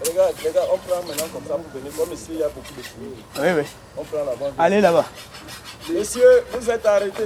Les gars, on prend maintenant comme ça pour venir. Comme ici, il y a beaucoup de fumée. Oui, oui. On prend là-bas. Allez là-bas. Messieurs, vous êtes arrêtés.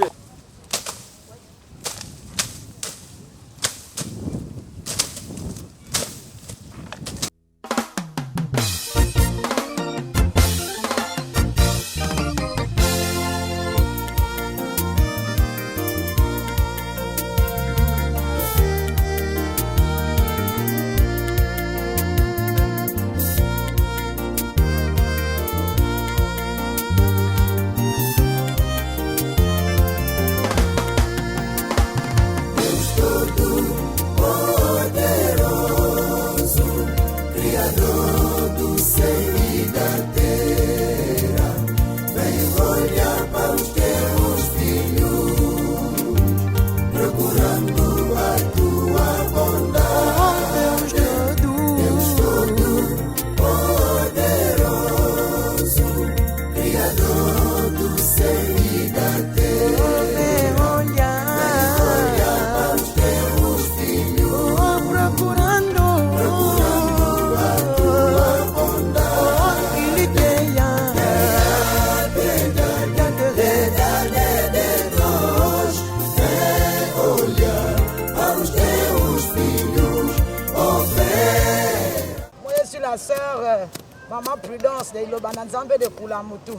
La sœur Maman Prudence de Ilobananzambe de Koulamoutou.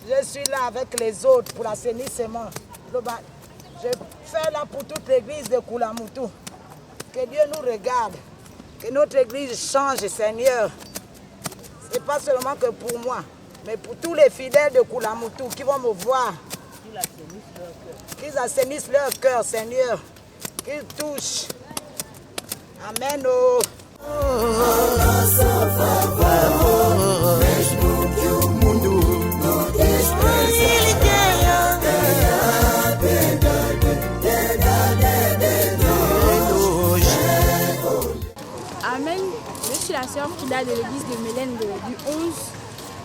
Je suis là avec les autres pour l'assainissement. Je fais là pour toute l'église de Koulamoutou. Que Dieu nous regarde. Que notre église change, Seigneur. Ce n'est pas seulement que pour moi, mais pour tous les fidèles de Koulamoutou qui vont me voir. Qu'ils assainissent leur cœur, Seigneur. Qu'ils touchent. Amen. Oh. Amen. Je suis la sœur Frida de l'église de Mélène du 11.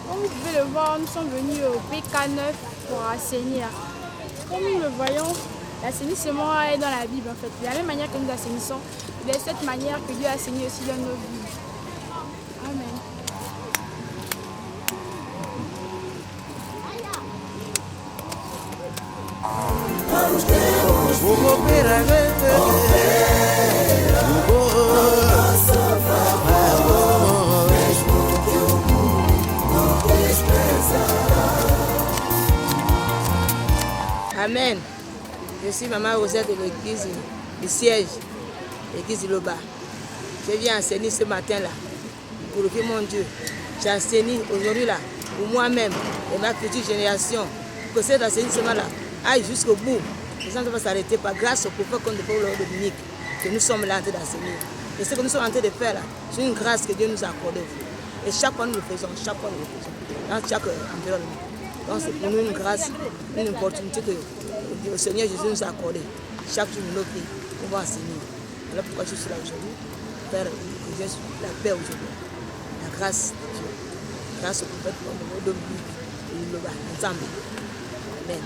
Comme vous pouvez le voir, nous sommes venus au PK9 pour assainir. Comme nous le voyons, l'assainissement est dans la Bible en fait. De la même manière que nous assainissons, de cette manière que Dieu a assaini aussi dans nos vies. Amen. Amen. Je suis Maman Rosette de l'église du siège, l'église de Loba. Je viens enseigner ce matin-là pour le mon Dieu. J'ai enseigné aujourd'hui là pour moi-même et ma future génération. Pour que cet enseignement-là aille jusqu'au bout. Les gens ne vont s'arrêter pas grâce au prophète comme le Paul Dominique que nous sommes là en train d'enseigner. Et ce que nous sommes en train de faire là, c'est une grâce que Dieu nous a accordée. Et chaque fois nous le faisons, chaque fois nous le faisons. Dans chaque environnement. Donc c'est pour nous une grâce, une opportunité que le Seigneur Jésus nous a accordée. Chaque jour de nos vies, on va enseigner. Voilà pourquoi je suis là aujourd'hui. Faire la paix aujourd'hui. La grâce de Dieu. Grâce au prophète Dominique et Loba, ensemble. Amen.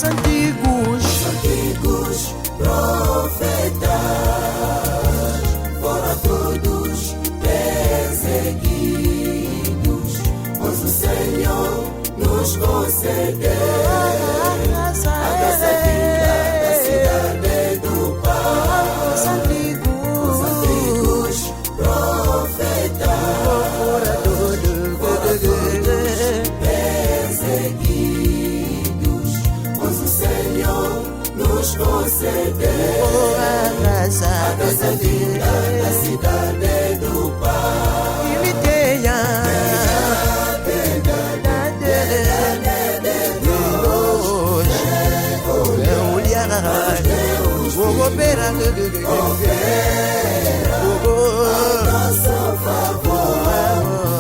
antigos profetas, fora todos perseguidos, pois o Senhor nos concedeu a graça vinda da cidade do Pai. Os antigos profetas, fora todos perseguidos, pois o Senhor nos concedeu a graça vinda da cidade do Pai. E me tenha opera ao nosso favor,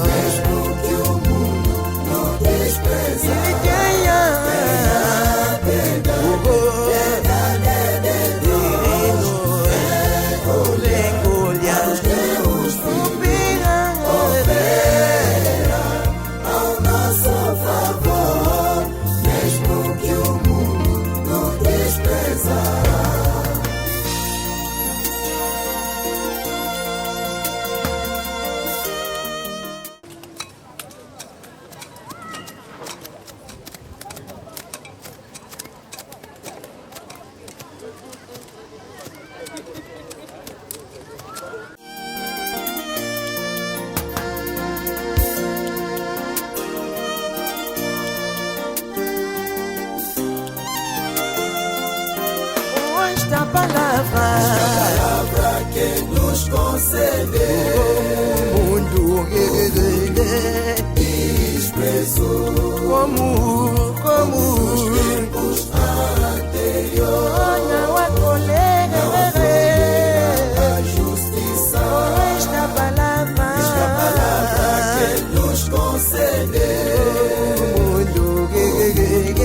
mesmo que o mundo nos despreza. Ao nosso favor, mesmo que o mundo nos despreza. Esta palavra que nos concedeu, o mundo desprezou, como os tempos anteriores, não acolheu a justiça. Esta palavra que nos concedeu, o mundo desprezou.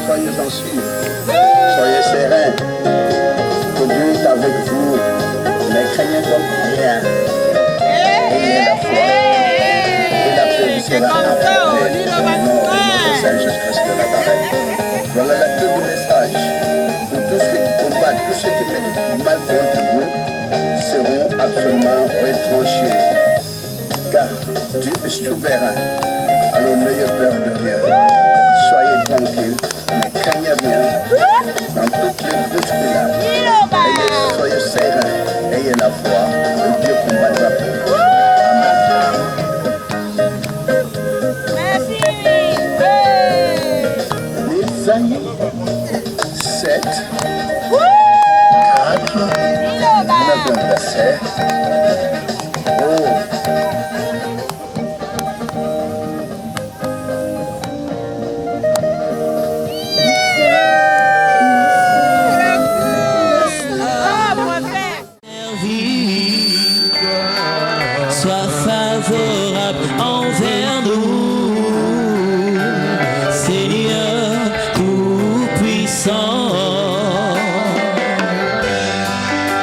Soyez en sûrs, soyez sereins, que Dieu est avec vous, ne craignez donc rien. Ayez la foi et la paix vous sera apportée au nom de notre Seigneur Jésus-Christ de Nazareth. Voilà le double message pour tous ceux qui combattent tous ceux qui mettent mal contre vous seront absolument retranchés. Car Dieu est souverain. Alors n'ayez peur de rien. Soyez tranquilles, mais craignez bien dans toutes les bousculades. Soyez sereins, ayez la foi, et Dieu combattra pour vous. Isaïe 7, 4, 9 verset. Sois favorable envers nous, Seigneur tout-puissant.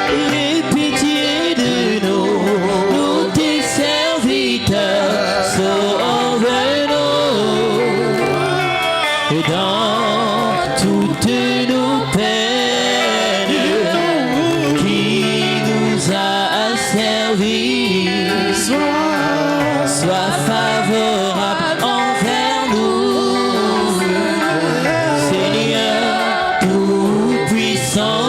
Aie pitié de nous tes serviteurs, sauve-nous dans toutes nos peines qui nous a servi. Sois favorable envers nous, Seigneur tout-puissant.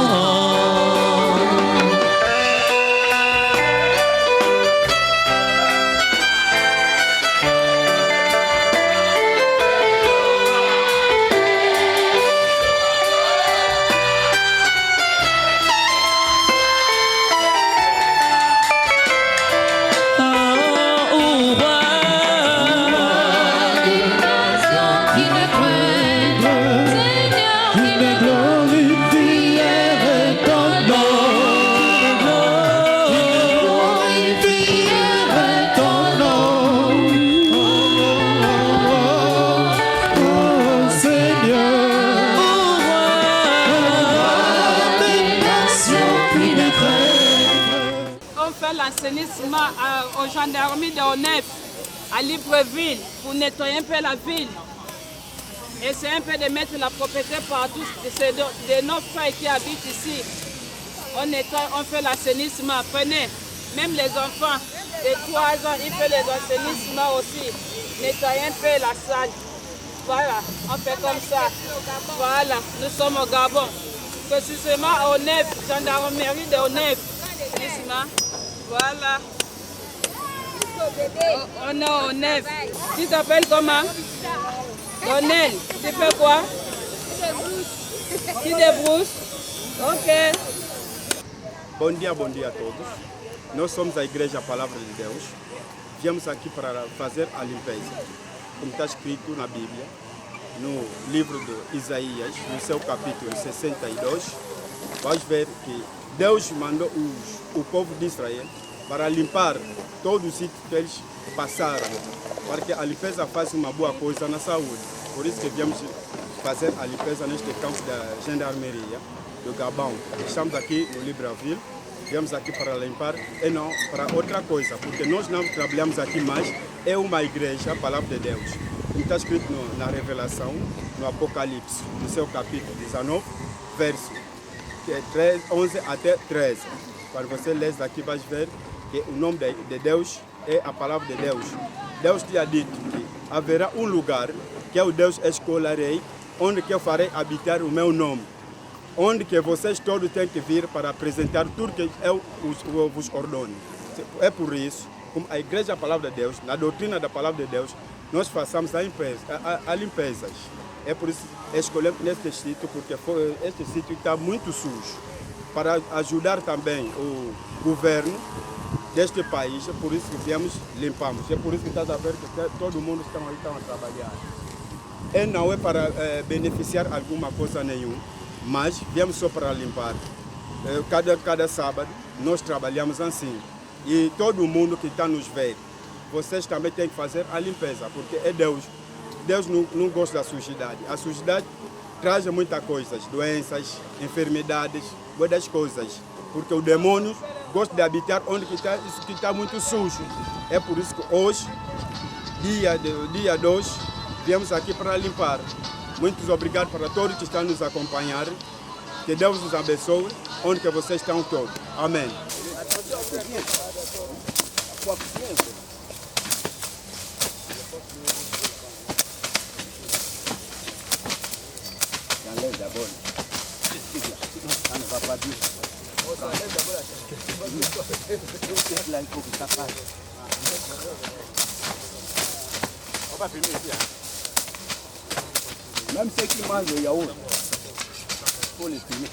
On fait l'assainissement aux gendarmeries de Onef, à Libreville, pour nettoyer un peu la ville. Et c'est un peu de mettre la propriété partout de nos frères qui habitent ici. On nettoie, on fait l'assainissement. Prenez, même les enfants de 3 ans, ils font les assainissements aussi. Nettoyer un peu la salle. Voilà, on fait comme ça. Voilà, nous sommes au Gabon. Précisément à Onef, gendarmerie de Onef. Voilà. On est au Onef. Tu t'appelles comment? Donnel. Tu fais quoi? Tu débrousses? Ok. Bom dia a todos. Nós somos a Igreja Palavra de Deus. Viemos aqui para fazer a limpeza, como está escrito na Bíblia, no livro de Isaías, no seu capítulo 62. Vais ver que Deus mandou o povo de Israel para limpar todo o sítio que eles passaram, porque a limpeza faz uma boa coisa na saúde. Por isso que viemos fazer a limpeza neste campo da gendarmeria do Gabão. Estamos aqui no Libreville, viemos aqui para limpar e não para outra coisa, porque nós não trabalhamos aqui mais, é uma igreja, a palavra de Deus. Como está escrito na Revelação, no Apocalipse, no seu capítulo 19, verso 11 até 13. Quando você lê aqui, vai ver que o nome de Deus é a palavra de Deus. Deus tinha dito que haverá um lugar que eu, Deus, escolherei, onde que eu farei habitar o meu nome. Onde que vocês todos têm que vir para apresentar tudo que eu vos ordeno. É por isso, como a Igreja a Palavra de Deus, na doutrina da Palavra de Deus, nós façamos a limpezas. É por isso que escolhemos neste sítio, porque este sítio está muito sujo. Para ajudar também o governo deste país, é por isso que viemos limpamos. É por isso que está a ver que todo mundo está a trabalhar. E não é para beneficiar alguma coisa nenhuma, mas viemos só para limpar. Cada sábado nós trabalhamos assim. E todo mundo que está nos vendo, vocês também têm que fazer a limpeza, porque é Deus. Deus não gosta da sujidade. A sujidade traz muitas coisas, doenças, enfermidades, muitas coisas. Porque o demônio gosta de habitar onde está muito sujo. É por isso que hoje, dia 2, viemos aqui para limpar. Muito obrigado para todos que estão nos acompanhando. Que Deus nos abençoe, onde que vocês estão todos. Amém. Même ceux qui mangent le yaourt, il faut les filmer.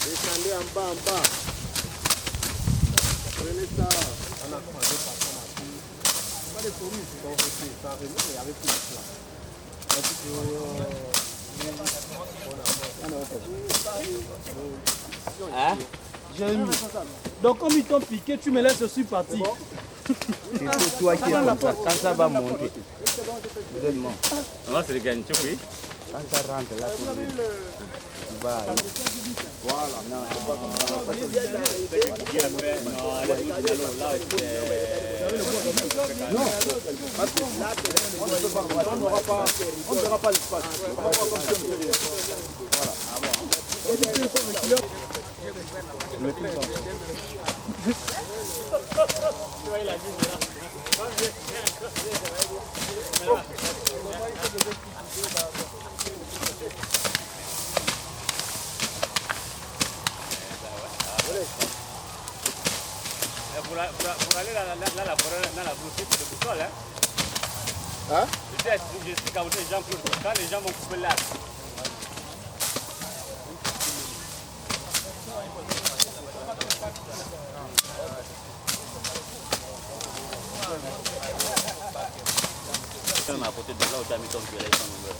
Descendez en bas, en bas. Prenez ça. On a commencé par ça. Pas de fourmis, c'est donc ça arrive, mais il y avait plus de place. Hein? J'ai eu. Donc comme ils t'ont piqué, tu me laisses, je suis parti. C'est toi qui es comme ça. Quand ça va monter, donne-moi. Non, c'est le gagne, tu vois. Quand ça rentre là, tu vas. Voilà. Non, c'est pas comme ça. Non, on n'aura pas l'espace. On va voir comme si on peut rien. Voilà. Pour aller dans la boutique de boussole, hein? Je suis caboté Jean-Claude. Quand les gens vont couper l'arbre, à côté de là où tu as mis ton pied, ils sont nombreux.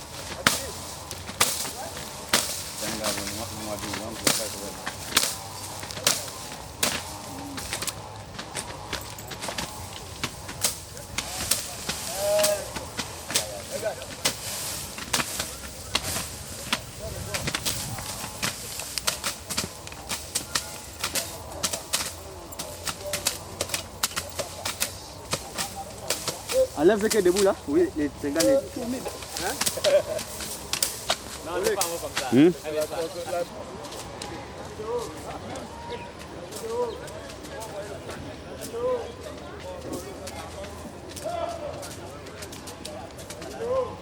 Enlève ce qui est debout là. Oui, les Sénégalais. Non, c'est pas comme ça. Oh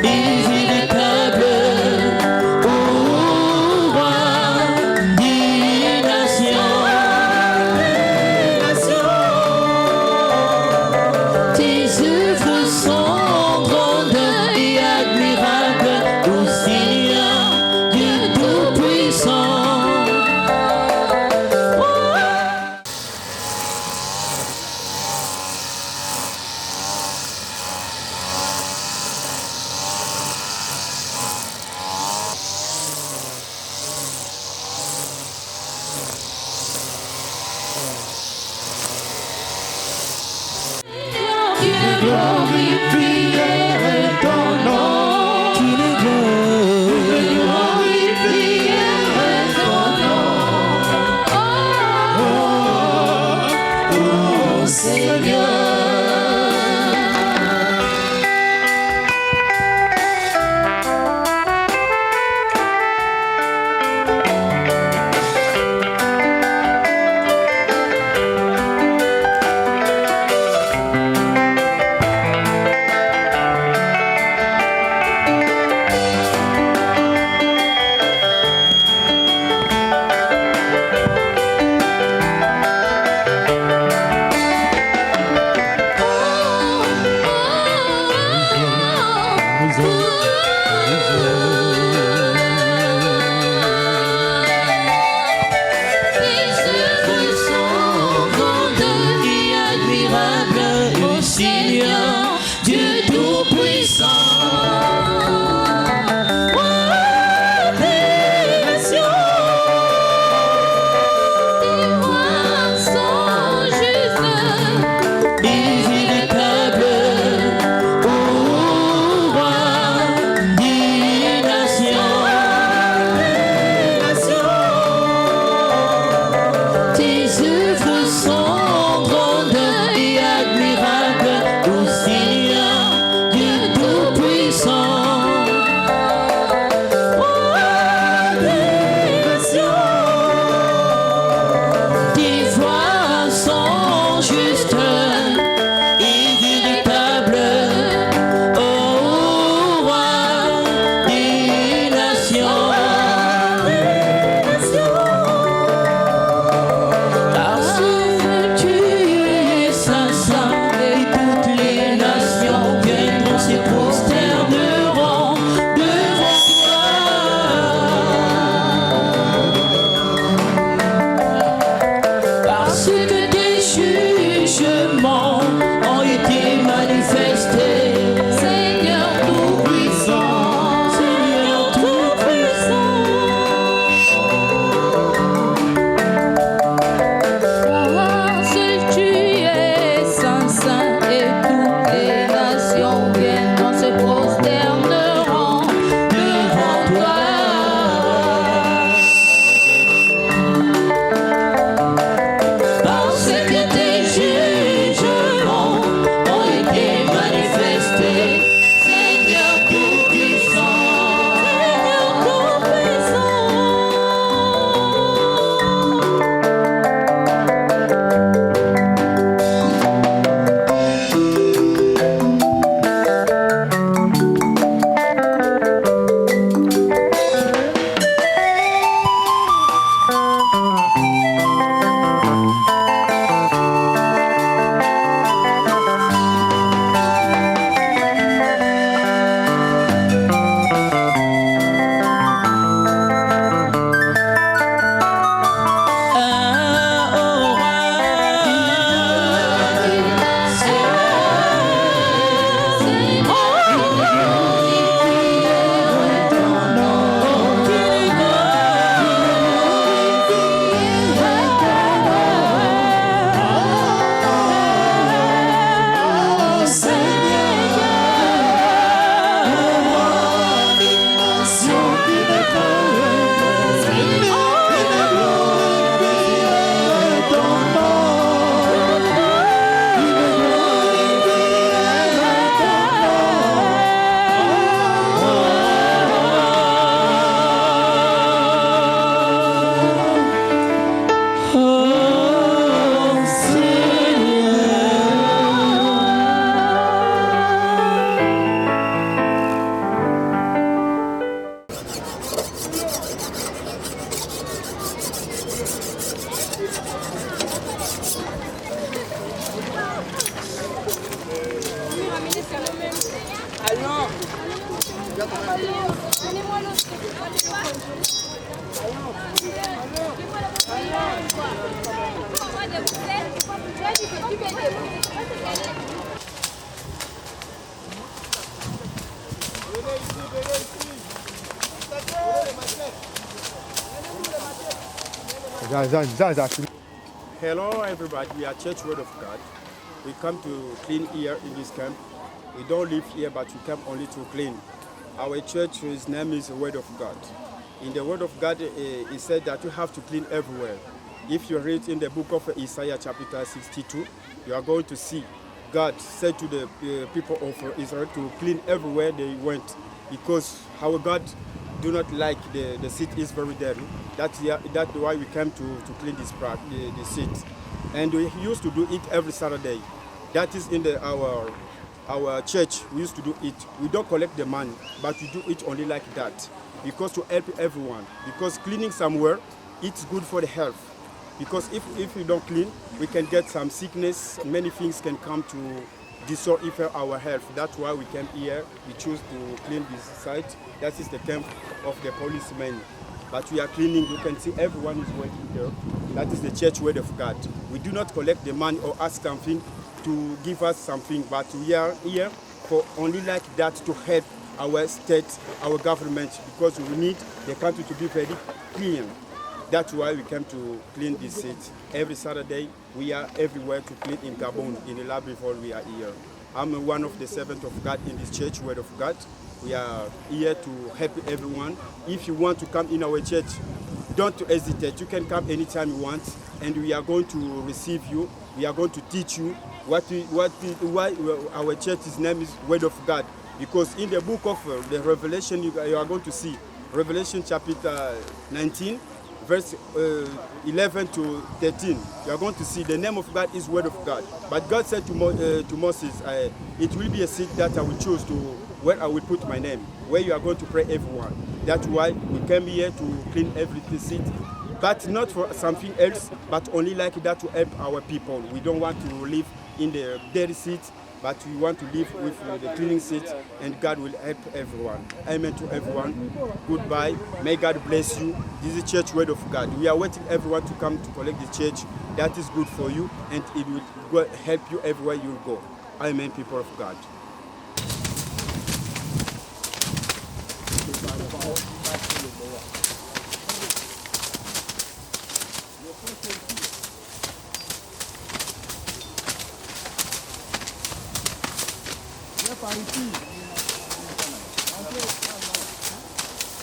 Inévitable, oh roi, Hello everybody, we are Church Word of God. We come to clean here in this camp. We don't live here, but we come only to clean. Our church's name is the Word of God. In the Word of God, it said that you have to clean everywhere. If you read in the book of Isaiah chapter 62, you are going to see God said to the people of Israel to clean everywhere they went, because our God do not like the seat is very dirty. That's why we came to clean the seat. And we used to do it every Saturday. That is in our church. We used to do it. We don't collect the money, but we do it only like that, because to help everyone. Because cleaning somewhere, it's good for the health. Because if we don't clean, we can get some sickness. Many things can come to destroy our health. That's why we came here. We choose to clean this site. That is the camp of the policemen. But we are cleaning. You can see everyone is working there. That is the Church Word of God. We do not collect the money or ask something to give us something, but we are here for only like that to help our state, our government, because we need the country to be very clean. That's why we came to clean this seat. Every Saturday, we are everywhere to clean in Gabon, in the Libreville, we are here. I'm one of the servants of God in this Church Word of God. We are here to help everyone. If you want to come in our church, don't hesitate. You can come anytime you want, and we are going to receive you. We are going to teach you why our church's name is Word of God. Because in the book of the Revelation, you are going to see Revelation chapter 19, verse 11 to 13. You are going to see the name of God is Word of God. But God said to Moses, it will be a seat that I will choose to where I will put my name, where you are going to pray everyone. That's why we came here to clean every seat, but not for something else, but only like that to help our people. We don't want to live in the dirty seat, but we want to live with the cleaning seat, and God will help everyone. Amen to everyone. Goodbye. May God bless you. This is Church Word of God. We are waiting everyone to come to collect the church. That is good for you, and it will help you everywhere you go. Amen, people of God.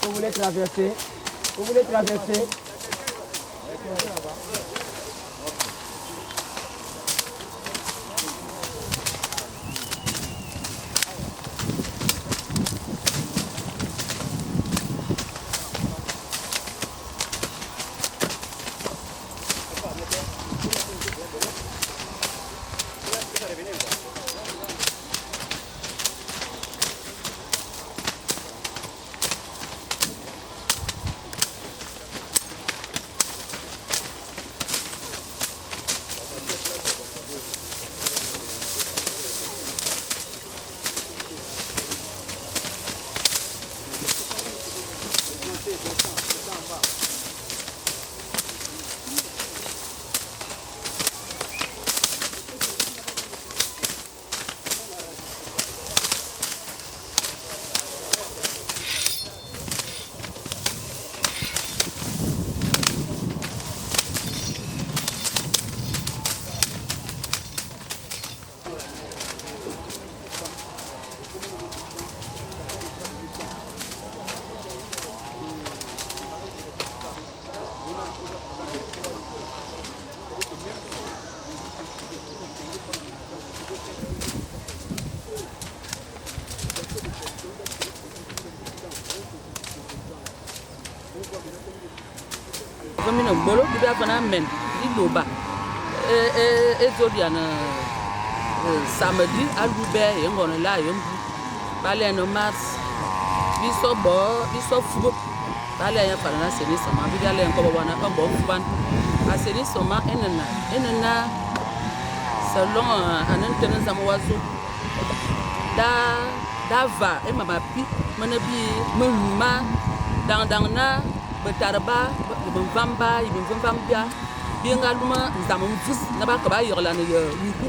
Vous voulez traverser? Vous voulez traverser? Famina bolo biba fana men iloba ezodiana samedi alube yengona la yembu bale no mars biso fugo bale ya fana seni sama bigale enko bwana ombo fuban aseni soma enena salon anan tenen samwazo da va e mama pi manabi mumma dang na betarba ibn vamba bienga luma ndam mfus na ba ka ba yorla ne yiku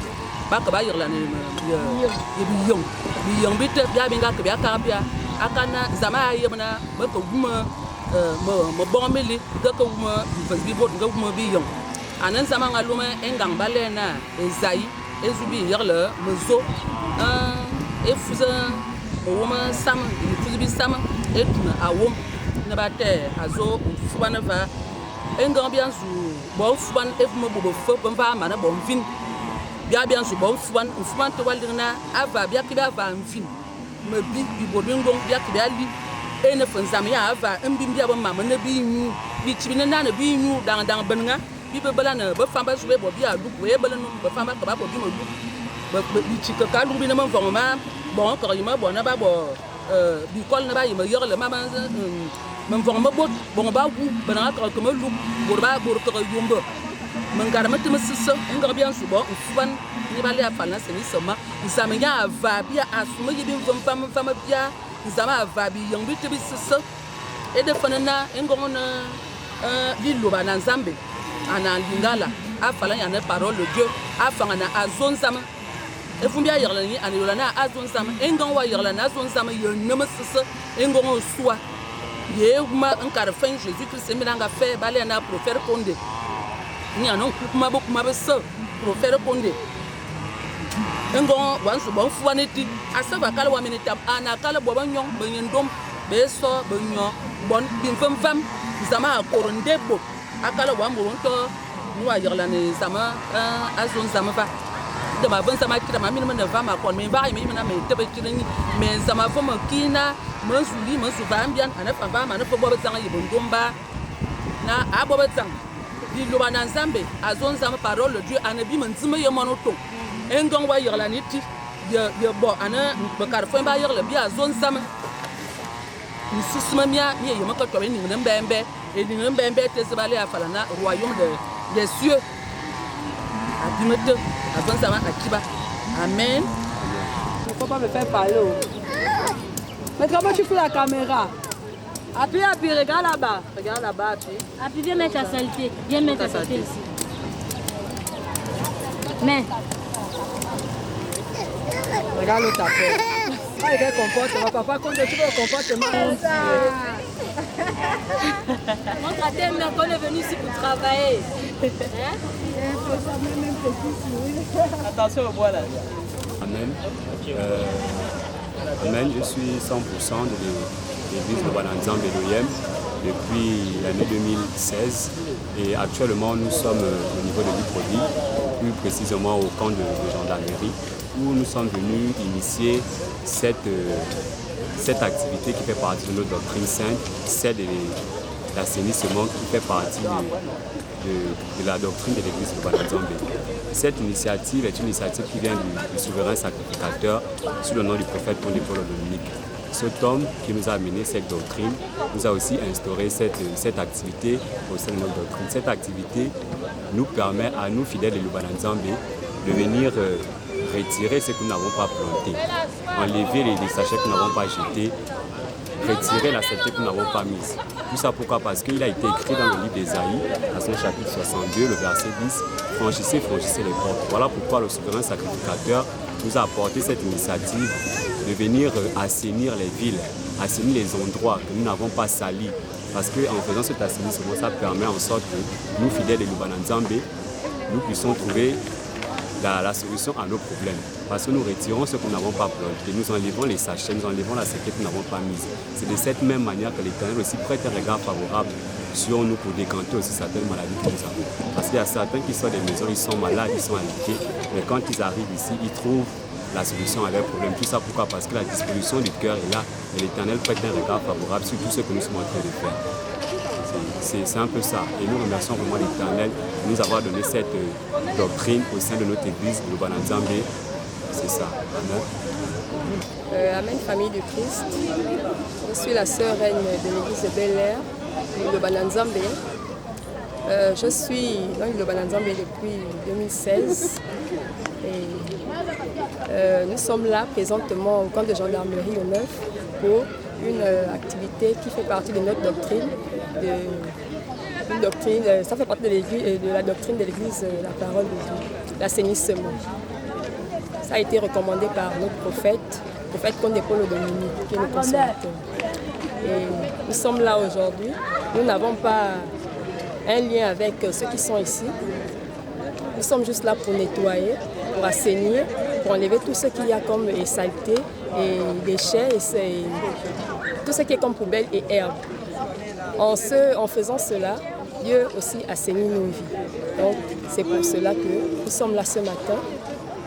ba ka ba yorla ne biyong bit ya binga ka ya ka bia akana zama yemna ba ko guma me bombeli de que me vivre de me billon anan sama ngalume engang balena ezai ezubi yerle mezo e fuza woma sam fuzi sam etuna awom na bate azo fubana va engang bien su bon fuban e me bobo fo ba mana bon fin bien su bon fuban to walina ava bia ki ba va fin me bi bodingo bia ki ali ene fanzam ya ava mbim bia ba mama na bi nyu bi chibina na bi nyu dang benga bi be bala na ba famba suwe bo bia du we bala no ba famba ka ba bo bi mo du ba bi chika ka lu bi na man voma bon ko yima bo na ba bo bi kol na ba yima yor le mama man voma bo bon ba gu ba na ka ko mo lu bo ba bo ko yumba man garama te msissa ngar bien su bo fuban ni ba le afana se ni soma nsamenya ava bia asuma yibi fama bia nzama ava bi yang bi te bi sissa e de fanana ngona li loba na nzambe ana lingala afala ya na parole de Dieu afanga na azon sama e fumbia yerla ni ani yola na azon sama engon wa yerla na azon sama yo nama sissa engon soa ye ma nkar fin Jésus Christ me danga fe bale na prophète Condé ni anon kuma be so prophète Condé engon wan so bon fuaneti asaba kala wa minita ana kala bo banyon benyendom be so benyo bon bin fam zama korondebo akala wa muronto nuwa yerla ni zama azon zama fa de ma ban sama kira ma min na va ma kon me ba mi na me tebe kirini me zama fo ma kina man suli man su va ambian ana fa ba ma na fo bo betanga yibondomba na abo betanga di loba na nzambe azon zama parole de Dieu anabi man zima ye monoto engon wa yerla ni ti ye bo ana bakar fo ba yerla bi azon zama ni susma mia ni ye maka to ni mbembe et ni mbembe te se balé afala na royaume des cieux adimete azon zama akiba amen. Il faut pas me faire parler. Mais comment tu fous la caméra? Appuie, regarde là-bas. Regarde là-bas, appuie. Appuie, viens mettre ta saleté. Viens mettre ta saleté ici. Mais. Regarde l'autre après. Ah, il est comportement. Papa, quand tu veux le comportement. Montre à tes mères qu'on est venu ici pour travailler. Hein? Attention au bois là. Amen. Amen. Je suis 100% de l'église de Bananzambe Elohim depuis l'année 2016 et actuellement nous sommes au niveau de l'Iprodi, plus précisément au camp de gendarmerie où nous sommes venus initier cette activité qui fait partie de notre doctrine sainte, celle de l'assainissement qui fait partie de la doctrine de l'église de Bananzambe. Cette initiative est une initiative qui vient du souverain sacrificateur sous le nom du prophète Condé Dominique. Cet homme qui nous a amené cette doctrine nous a aussi instauré cette activité au sein de notre doctrine. Cette activité nous permet à nous, fidèles de Bananzambe, de venir retirer ce que nous n'avons pas planté, enlever les sachets que nous n'avons pas jetés, retirer la saleté que nous n'avons pas mise. Tout ça pourquoi? Parce qu'il a été écrit dans le livre d'Ésaïe, à son chapitre 62, le verset 10, « Franchissez les portes ». Voilà pourquoi le souverain sacrificateur nous a apporté cette initiative de venir assainir les villes, assainir les endroits que nous n'avons pas salis. Parce qu'en faisant cet assainissement, ça permet en sorte que nous, fidèles de Lubananzambe, nous puissions trouver la solution à nos problèmes. Parce que nous retirons ce que nous n'avons pas planté, nous enlevons les sachets, nous enlevons la séquette que nous n'avons pas mise. C'est de cette même manière que l'Éternel aussi prête un regard favorable sur nous pour décanter aussi certaines maladies que nous avons. Parce qu'il y a certains qui sortent des maisons, ils sont malades, ils sont aliqués, mais quand ils arrivent ici, ils trouvent la solution à leurs problèmes. Tout ça pourquoi? Parce que la disposition du cœur est là et l'Éternel prête un regard favorable sur tout ce que nous sommes en train de faire. C'est un peu ça. Et nous remercions vraiment l'Éternel de nous avoir donné cette doctrine au sein de notre église de Bananzambe. C'est ça. Amen. Amen, famille du Christ. Je suis la sœur reine de l'église de Bel-Air, de Bananzambe. Je suis dans le Bananzambe depuis 2016. Et nous sommes là présentement au camp de gendarmerie au 9 pour une activité qui fait partie de notre doctrine. Ça fait partie de la doctrine de l'église, la parole de Dieu, l'assainissement. Ça a été recommandé par notre prophète Condé Dominique, qui est le consommateur. Et nous sommes là aujourd'hui. Nous n'avons pas un lien avec ceux qui sont ici. Nous sommes juste là pour nettoyer, pour assainir, pour enlever tout ce qu'il y a comme saleté et déchets, et tout ce qui est comme poubelle et herbe. En faisant cela, Dieu aussi assainit nos vies. Donc c'est pour cela que nous sommes là ce matin.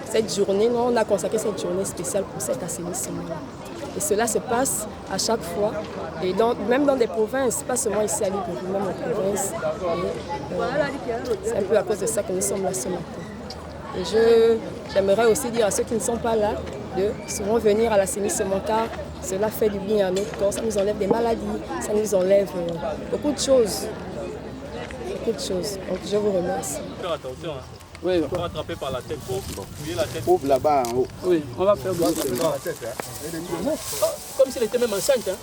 Cette journée, nous, on a consacré cette journée spéciale pour cet assainissement-là. Et cela se passe à chaque fois, et même dans des provinces, pas seulement ici à Libreville, même en province. C'est un peu à cause de ça que nous sommes là ce matin. Et j'aimerais aussi dire à ceux qui ne sont pas là de souvent venir à l'assainissement, car cela fait du bien à notre corps, ça nous enlève des maladies, ça nous enlève beaucoup de choses. Beaucoup de choses. Donc je vous remercie. Faire attention. Hein. Oui. On va attraper par la tête. Oublier la tête. Ouvre là-bas en haut. Oui, on va faire la tête. Comme s'il était même enceinte. Hein.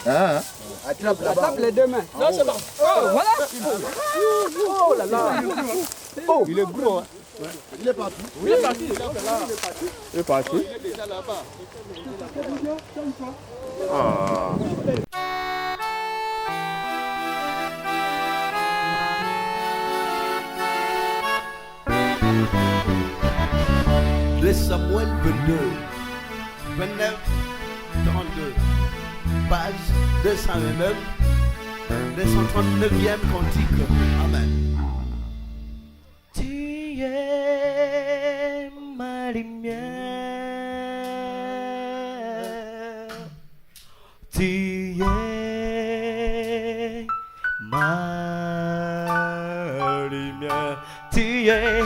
Ah, attrape les deux mains. Non, c'est bon. Oh, voilà. Oh là là. Oh, il est gros. Hein. Ouais. Il est parti. Oui, il est parti. Il est parti. Il est déjà là-bas. Ah. De Samuel 22, 29, 32, page 229, 239e cantique. Amen. Tu es ma lumière, tu es ma lumière, tu es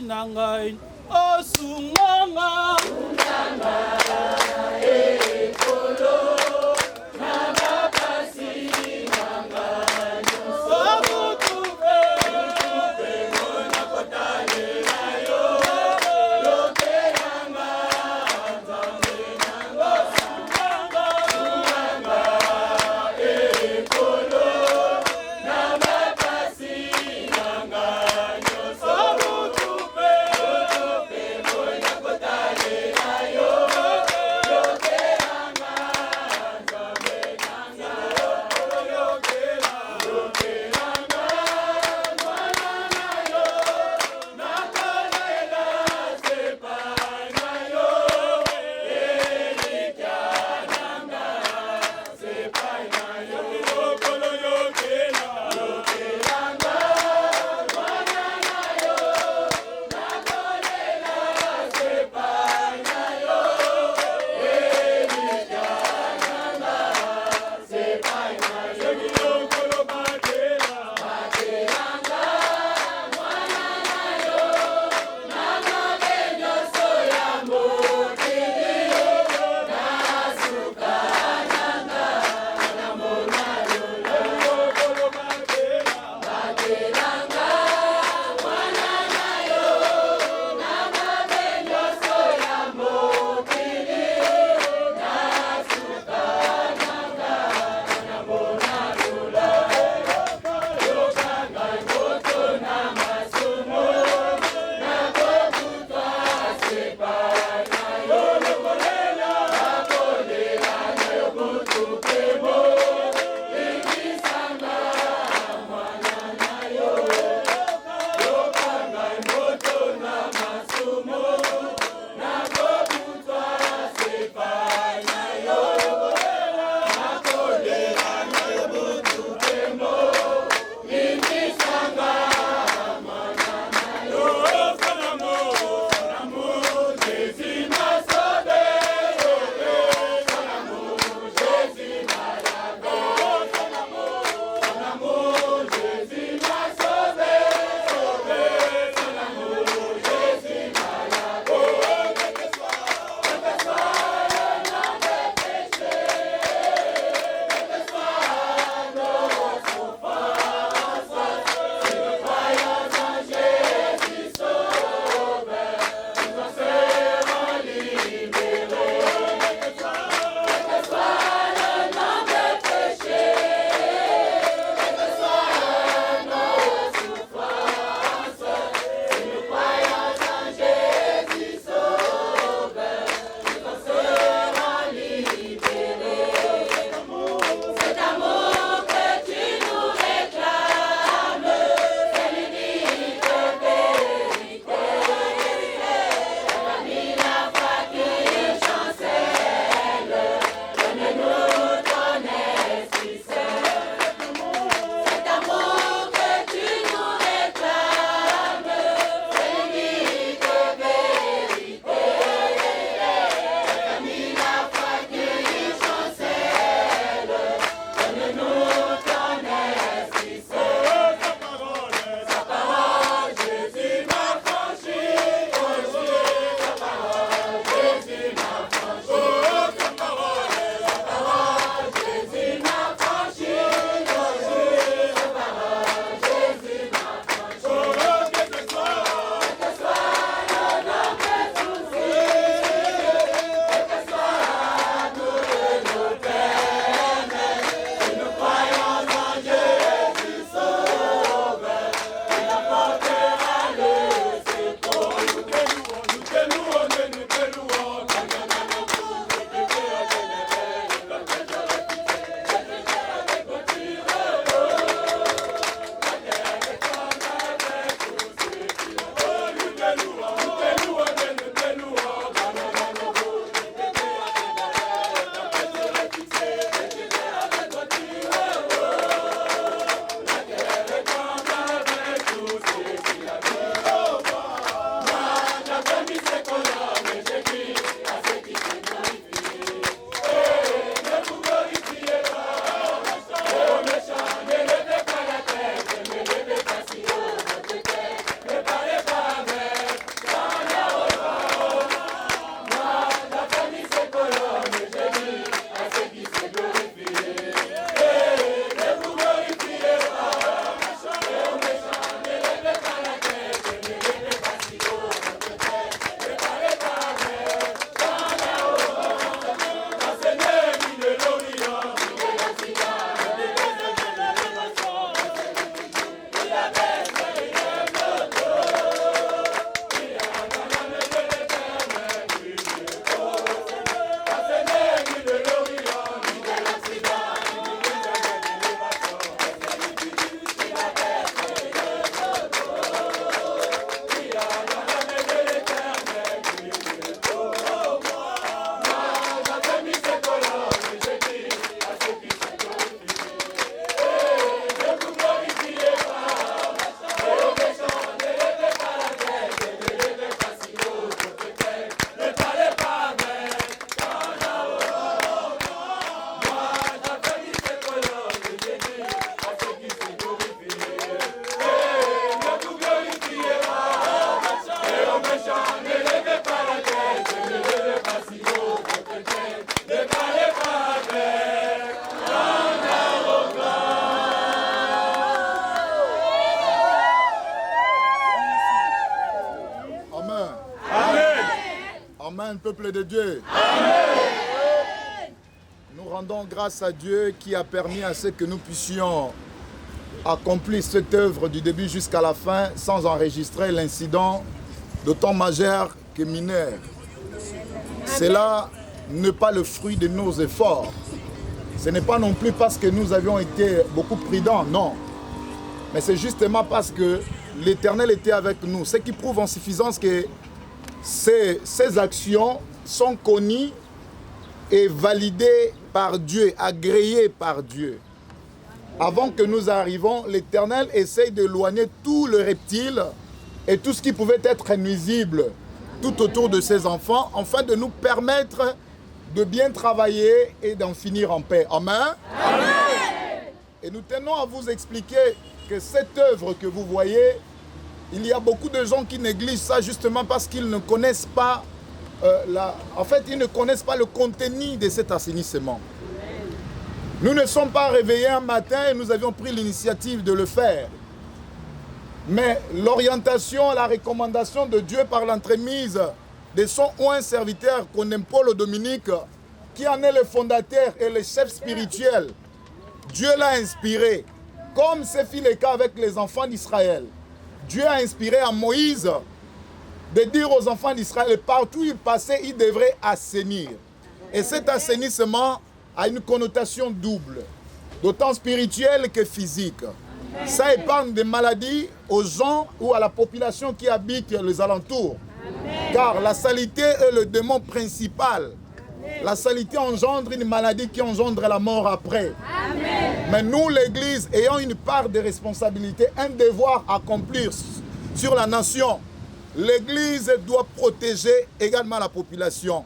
Nangai osunganga nanga ekolo nanga pasi nanga sobutupe mona kotale nayo yote nanga nzambe nanga osunganga nanga ekolo nanga pasi nanga sobutupe. peuple de Dieu. Amen. Nous rendons grâce à Dieu qui a permis à ce que nous puissions accomplir cette œuvre du début jusqu'à la fin sans enregistrer l'incident d'autant majeur que mineur. Cela n'est pas le fruit de nos efforts. Ce n'est pas non plus parce que nous avions été beaucoup prudents, non. Mais c'est justement parce que l'Éternel était avec nous. Ce qui prouve en suffisance que ces actions sont connues et validées par Dieu, agréées par Dieu. Avant que nous arrivions, l'Éternel essaye d'éloigner tout le reptile et tout ce qui pouvait être nuisible tout autour de ses enfants, afin de nous permettre de bien travailler et d'en finir en paix. Amen. Amen. Et nous tenons à vous expliquer que cette œuvre que vous voyez, il y a beaucoup de gens qui négligent ça justement parce qu'ils ne connaissent pas ils ne connaissent pas le contenu de cet assainissement. Nous ne sommes pas réveillés un matin et nous avions pris l'initiative de le faire. Mais l'orientation, la recommandation de Dieu par l'entremise de son oint serviteur qu'on aime Paul Dominique, qui en est le fondateur et le chef spirituel, Dieu l'a inspiré, comme ce fut le cas avec les enfants d'Israël. Dieu a inspiré à Moïse de dire aux enfants d'Israël, partout où ils passaient, ils devraient assainir. Et cet assainissement a une connotation double, d'autant spirituelle que physique. Ça épargne des maladies aux gens ou à la population qui habite les alentours. Car la saleté est le démon principal. La saleté engendre une maladie qui engendre la mort après. Mais nous, l'Église, ayant une part de responsabilité, un devoir à accomplir sur la nation, l'Église doit protéger également la population.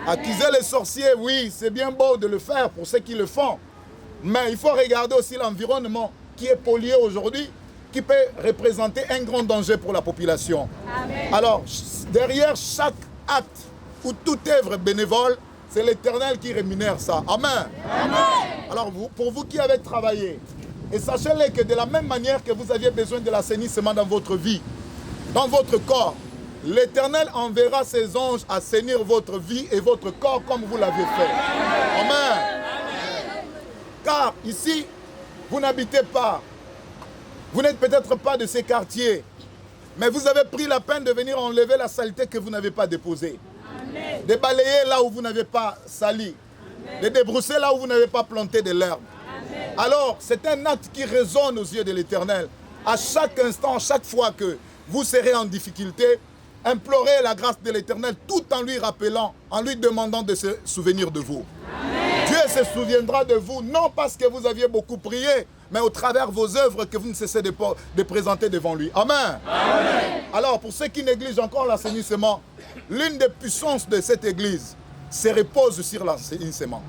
Accuser les sorciers, oui, c'est bien beau de le faire pour ceux qui le font. Mais il faut regarder aussi l'environnement qui est pollué aujourd'hui, qui peut représenter un grand danger pour la population. Amen. Alors, derrière chaque acte ou toute œuvre bénévole, c'est l'Éternel qui rémunère ça. Amen. Amen. Alors, pour vous qui avez travaillé, et sachez-le que de la même manière que vous aviez besoin de l'assainissement dans votre vie, dans votre corps, l'Éternel enverra ses anges assainir votre vie et votre corps comme vous l'avez fait. Amen. Car ici, vous n'habitez pas, vous n'êtes peut-être pas de ces quartiers, mais vous avez pris la peine de venir enlever la saleté que vous n'avez pas déposée. Amen. De balayer là où vous n'avez pas sali. Amen. De débrousser là où vous n'avez pas planté de l'herbe. Alors, c'est un acte qui résonne aux yeux de l'Éternel. À chaque instant, chaque fois que vous serez en difficulté, implorez la grâce de l'Éternel tout en lui rappelant, en lui demandant de se souvenir de vous. Amen. Dieu se souviendra de vous, non parce que vous aviez beaucoup prié, mais au travers de vos œuvres que vous ne cessez de présenter devant lui. Amen. Amen. Alors, pour ceux qui négligent encore l'assainissement, l'une des puissances de cette église se repose sur l'assainissement.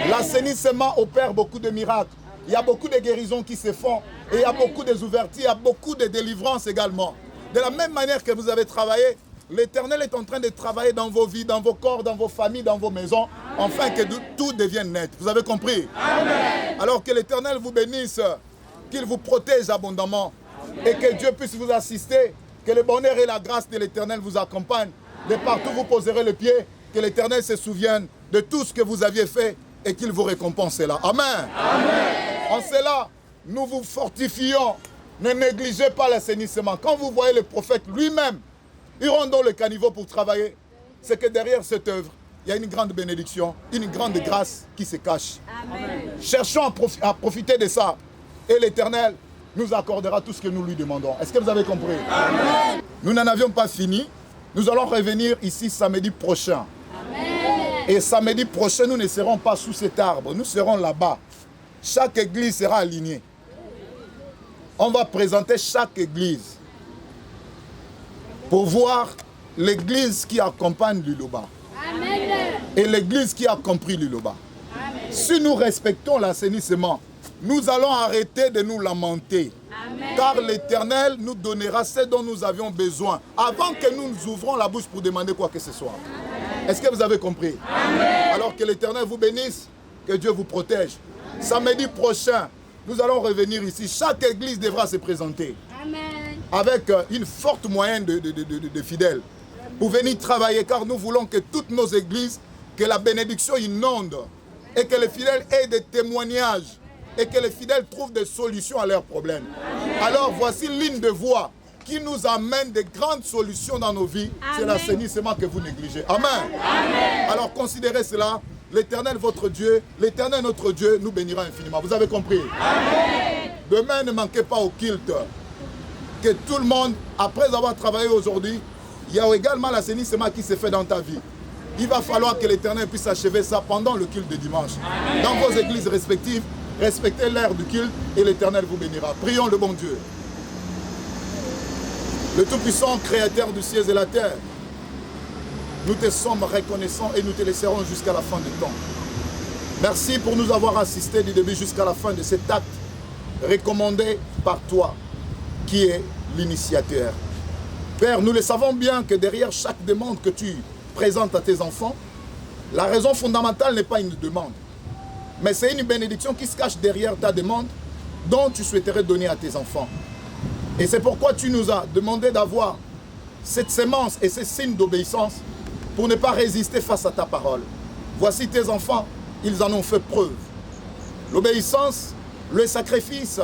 L'assainissement opère beaucoup de miracles. Il y a beaucoup de guérisons qui se font. Et il y a beaucoup d'ouvertures, il y a beaucoup de délivrances également. De la même manière que vous avez travaillé, l'Éternel est en train de travailler dans vos vies, dans vos corps, dans vos familles, dans vos maisons, afin que tout devienne net. Vous avez compris? Amen. Alors que l'Éternel vous bénisse, qu'il vous protège abondamment, et que Dieu puisse vous assister, que le bonheur et la grâce de l'Éternel vous accompagnent. De partout vous poserez le pied, que l'Éternel se souvienne de tout ce que vous aviez fait et qu'il vous récompense cela. Amen. Amen. En cela, nous vous fortifions. Ne négligez pas l'assainissement. Quand vous voyez le prophète lui-même, il rentre dans le caniveau pour travailler, c'est que derrière cette œuvre, il y a une grande bénédiction, une grande grâce qui se cache. Amen. Cherchons à profiter de ça. Et l'Éternel nous accordera tout ce que nous lui demandons. Est-ce que vous avez compris? Amen. Nous n'en avions pas fini. Nous allons revenir ici samedi prochain. Amen. Et samedi prochain, nous ne serons pas sous cet arbre. Nous serons là-bas. Chaque église sera alignée. On va présenter chaque église pour voir l'église qui accompagne l'Uloba. Et l'église qui a compris l'Uloba. Si nous respectons l'assainissement, nous allons arrêter de nous lamenter. Amen. Car l'Éternel nous donnera ce dont nous avions besoin avant que nous nous ouvrons la bouche pour demander quoi que ce soit. Est-ce que vous avez compris? Amen. Alors que l'Éternel vous bénisse, que Dieu vous protège. Samedi prochain, nous allons revenir ici. Chaque église devra se présenter. Amen. Avec une forte moyenne de fidèles. pour venir travailler, car nous voulons que toutes nos églises, que la bénédiction inonde et que les fidèles aient des témoignages et que les fidèles trouvent des solutions à leurs problèmes. Alors voici l'une de voix qui nous amène des grandes solutions dans nos vies. C'est l'assainissement que vous négligez. Amen. Amen. Alors considérez cela. L'Éternel, votre Dieu, l'Éternel, notre Dieu, nous bénira infiniment. Vous avez compris? Amen. Demain, ne manquez pas au culte. Que tout le monde, après avoir travaillé aujourd'hui, il y a également l'assainissement qui s'est fait dans ta vie. Il va falloir que l'Éternel puisse achever ça pendant le culte de dimanche. Amen. Dans vos églises respectives, respectez l'heure du culte et l'Éternel vous bénira. Prions le bon Dieu. Le Tout-Puissant, Créateur du ciel et la terre, nous te sommes reconnaissants et nous te laisserons jusqu'à la fin du temps. Merci pour nous avoir assistés du début jusqu'à la fin de cet acte recommandé par toi, qui est l'initiateur. Père, nous le savons bien que derrière chaque demande que tu présentes à tes enfants, la raison fondamentale n'est pas une demande, mais c'est une bénédiction qui se cache derrière ta demande dont tu souhaiterais donner à tes enfants. Et c'est pourquoi tu nous as demandé d'avoir cette sémence et ces signes d'obéissance pour ne pas résister face à ta parole. Voici tes enfants, ils en ont fait preuve. L'obéissance, le sacrifice,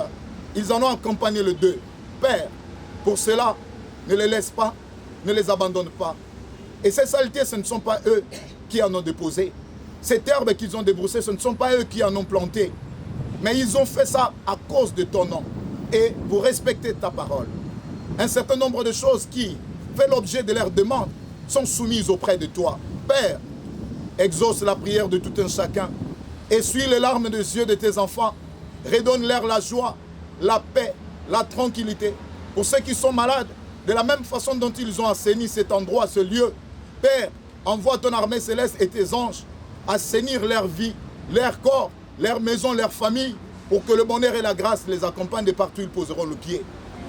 ils en ont accompagné le deux. Père, pour cela, ne les laisse pas, ne les abandonne pas. Et ces saletés, ce ne sont pas eux qui en ont déposé. Cette herbe qu'ils ont débroussée, ce ne sont pas eux qui en ont planté. Mais ils ont fait ça à cause de ton nom et pour respecter ta parole. Un certain nombre de choses qui font l'objet de leur demande sont soumises auprès de toi. Père, exauce la prière de tout un chacun. Essuie les larmes des yeux de tes enfants. Redonne-leur la joie, la paix, la tranquillité. Pour ceux qui sont malades, de la même façon dont ils ont assaini cet endroit, ce lieu, Père, envoie ton armée céleste et tes anges assainir leur vie, leur corps, leur maison, leur famille, pour que le bonheur et la grâce les accompagnent de partout où ils poseront le pied.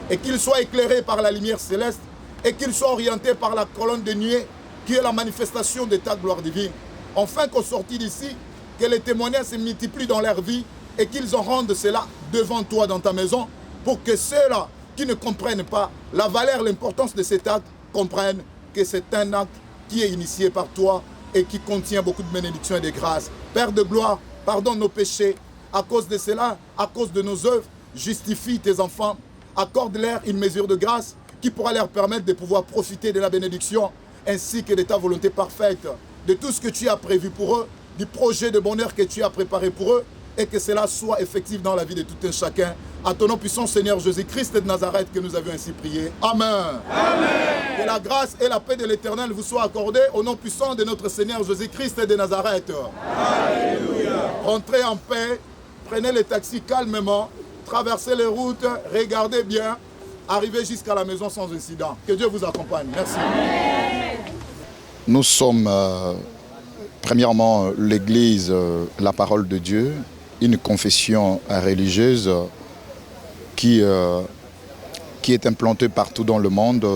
Et qu'ils soient éclairés par la lumière céleste et qu'ils soient orientés par la colonne de nuée qui est la manifestation de ta gloire divine. Enfin qu'au sortir d'ici, que les témoignages se multiplient dans leur vie et qu'ils en rendent cela devant toi dans ta maison pour que ceux-là qui ne comprennent pas la valeur, l'importance de cet acte comprennent que c'est un acte qui est initié par toi et qui contient beaucoup de bénédictions et de grâces. Père de gloire, pardonne nos péchés. À cause de cela, à cause de nos œuvres, justifie tes enfants. Accorde-leur une mesure de grâce qui pourra leur permettre de pouvoir profiter de la bénédiction ainsi que de ta volonté parfaite, de tout ce que tu as prévu pour eux, du projet de bonheur que tu as préparé pour eux et que cela soit effectif dans la vie de tout un chacun. À ton nom puissant Seigneur Jésus-Christ de Nazareth que nous avions ainsi prié. Amen. Amen. Que la grâce et la paix de l'Éternel vous soient accordées au nom puissant de notre Seigneur Jésus-Christ de Nazareth. Alléluia. Rentrez en paix. Prenez les taxis calmement, traversez les routes, regardez bien, arrivez jusqu'à la maison sans incident. Que Dieu vous accompagne. Merci. Nous sommes, premièrement, l'Église, la parole de Dieu, une confession religieuse qui est implantée partout dans le monde.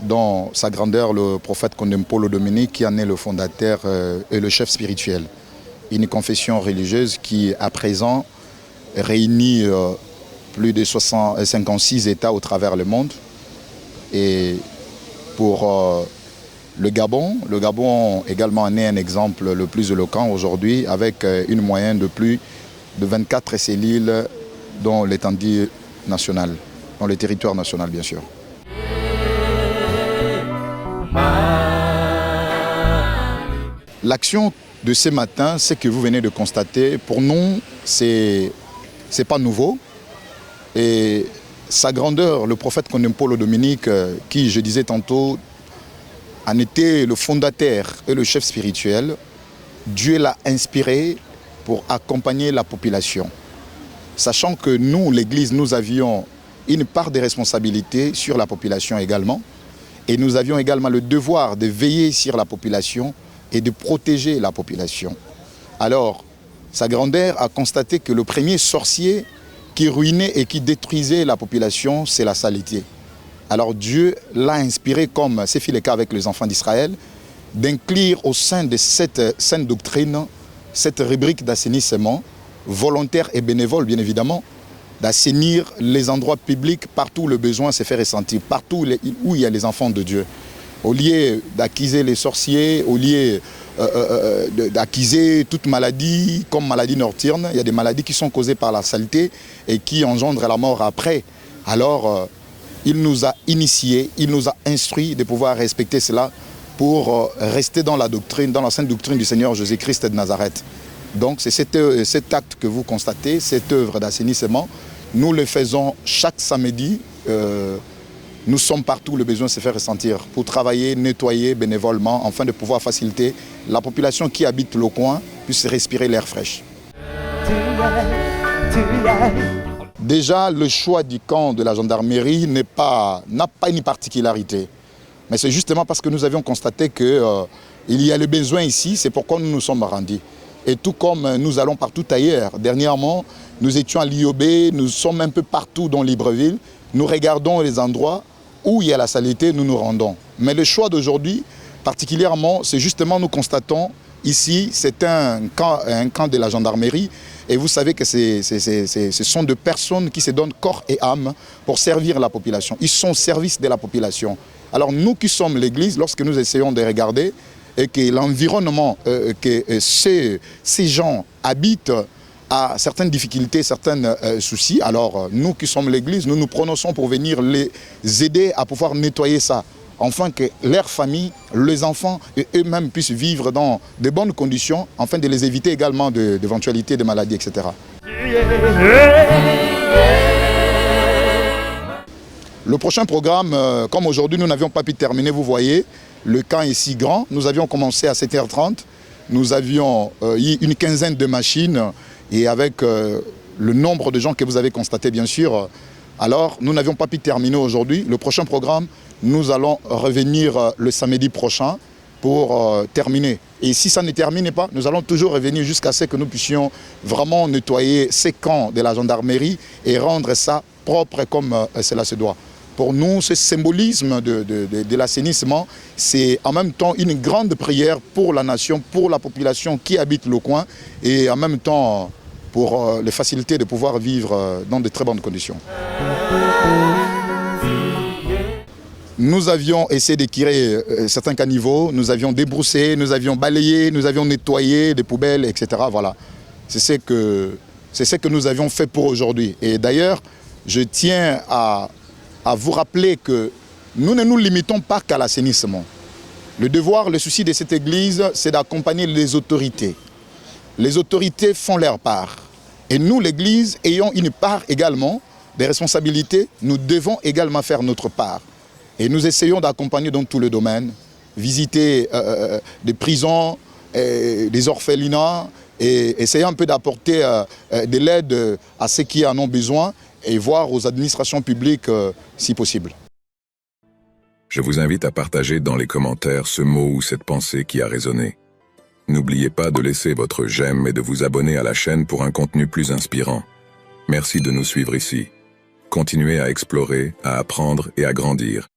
Dans sa grandeur, le prophète Condempolo Dominique, qui en est le fondateur et le chef spirituel. Une confession religieuse qui, à présent, réunit plus de 56 États au travers le monde. Et pour le Gabon également en est un exemple le plus éloquent aujourd'hui, avec une moyenne de plus de 24 cellules dans l'étendue nationale, dans le territoire national bien sûr. L'action de ce matin, ce que vous venez de constater, pour nous, c'est pas nouveau. Et sa grandeur, le prophète Condempolo Dominique, qui, je disais tantôt, en était le fondateur et le chef spirituel, Dieu l'a inspiré pour accompagner la population. Sachant que nous, l'Église, nous avions une part de responsabilité sur la population également. Et nous avions également le devoir de veiller sur la population et de protéger la population. Alors, sa grandeur a constaté que le premier sorcier qui ruinait et qui détruisait la population, c'est la saleté. Alors Dieu l'a inspiré, comme c'est fait le cas avec les enfants d'Israël, d'inclure au sein de cette sainte doctrine, cette rubrique d'assainissement, volontaire et bénévole bien évidemment, d'assainir les endroits publics partout où le besoin se fait ressentir, partout où il y a les enfants de Dieu. au lieu d'accuser les sorciers, au lieu d'accuser toute maladie comme maladie nocturne, il y a des maladies qui sont causées par la saleté et qui engendrent la mort après. Alors, il nous a initiés, il nous a instruits de pouvoir respecter cela pour rester dans la doctrine, dans la sainte doctrine du Seigneur Jésus-Christ de Nazareth. Donc c'est cet acte que vous constatez, cette œuvre d'assainissement. Nous le faisons chaque samedi. Nous sommes partout, le besoin se fait ressentir pour travailler, nettoyer bénévolement, afin de pouvoir faciliter la population qui habite le coin puisse respirer l'air fraîche. Déjà, le choix du camp de la gendarmerie n'a pas une particularité. Mais c'est justement parce que nous avions constaté qu'il y a le besoin ici, c'est pourquoi nous nous sommes rendus. Et tout comme nous allons partout ailleurs. Dernièrement, nous étions à Liobé, nous sommes un peu partout dans Libreville. Nous regardons les endroits où il y a la saleté, nous nous rendons. Mais le choix d'aujourd'hui, particulièrement, c'est justement nous constatons ici, c'est un camp de la gendarmerie. Et vous savez que ce sont des personnes qui se donnent corps et âme pour servir la population. Ils sont au service de la population. Alors nous qui sommes l'Église, lorsque nous essayons de regarder et que l'environnement que ces gens habitent a certaines difficultés, certains soucis, alors nous qui sommes l'Église, nous nous prononçons pour venir les aider à pouvoir nettoyer ça, afin que leurs familles, les enfants et eux-mêmes puissent vivre dans de bonnes conditions, afin de les éviter également d'éventualités de maladies, etc. Le prochain programme, comme aujourd'hui nous n'avions pas pu terminer, vous voyez, le camp est si grand. Nous avions commencé à 7h30, nous avions eu une quinzaine de machines et avec le nombre de gens que vous avez constaté bien sûr, alors nous n'avions pas pu terminer aujourd'hui. Le prochain programme, nous allons revenir le samedi prochain pour terminer. Et si ça ne termine pas, nous allons toujours revenir jusqu'à ce que nous puissions vraiment nettoyer ces camps de la gendarmerie et rendre ça propre comme cela se doit. Pour nous, ce symbolisme de l'assainissement, c'est en même temps une grande prière pour la nation, pour la population qui habite le coin et en même temps pour les facilités de pouvoir vivre dans de très bonnes conditions. Nous avions essayé de tirer certains caniveaux, nous avions débroussé, nous avions balayé, nous avions nettoyé des poubelles, etc. Voilà. C'est ce que nous avions fait pour aujourd'hui. Et d'ailleurs, je tiens à vous rappeler que nous ne nous limitons pas qu'à l'assainissement. Le devoir, le souci de cette Église, c'est d'accompagner les autorités. Les autorités font leur part. Et nous, l'Église, ayant une part également des responsabilités, nous devons également faire notre part. Et nous essayons d'accompagner dans tous les domaines, visiter des prisons, des orphelinats, et essayer un peu d'apporter de l'aide à ceux qui en ont besoin et voir aux administrations publiques si possible. Je vous invite à partager dans les commentaires ce mot ou cette pensée qui a résonné. N'oubliez pas de laisser votre j'aime et de vous abonner à la chaîne pour un contenu plus inspirant. Merci de nous suivre ici. Continuez à explorer, à apprendre et à grandir.